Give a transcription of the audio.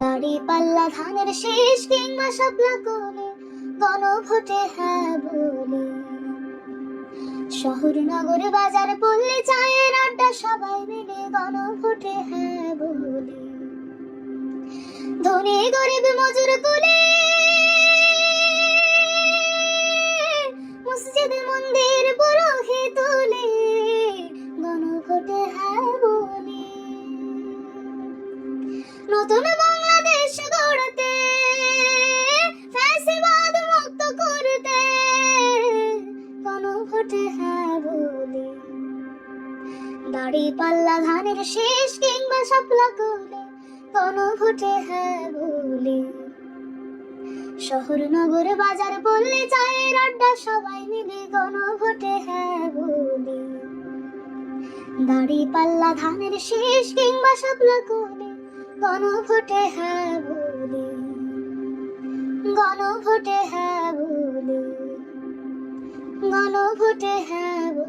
দাড়ি পাল্লা ধানের শীষ কিংবা শাপলা কোলে গণভোটে হ্যাঁ বলে। শহর নগর বাজার পল্লী চায়ের আড্ডা সবাই মিলে গণভোটে হ্যাঁ বলে। ধনী গরিব মজুর কুলে মসজিদ মন্দির পুরোহিত তুলে গণভোটে হ্যাঁ বলে। নতুন বাংলাদেশ গড়তে ফ্যাসিবাদ মুক্ত করতে গণভোটে হ্যাঁ বলে। দাড়ি পাল্লা ধানের শীষ কিংবা শাপলা কোলে গণভোটে হ্যাঁ বলে। শহর নগর বাজার পল্লী চায়ের আড্ডা সবাই মিলে গণভোটে হ্যাঁ বলে। দাড়ি পাল্লা ধানের শীষ কিংবা শাপলা কোলে গণভোটে হ্যাঁ বলে। গণভোটে হ্যাঁ বলে। গণভোটে হ্যাঁ বলে।